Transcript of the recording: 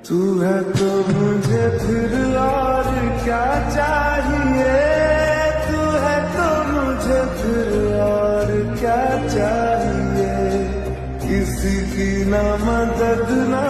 तू है तो मुझे फिर और क्या चाहिए, तू है तो मुझे फिर और क्या चाहिए। किसी की ना मदद ना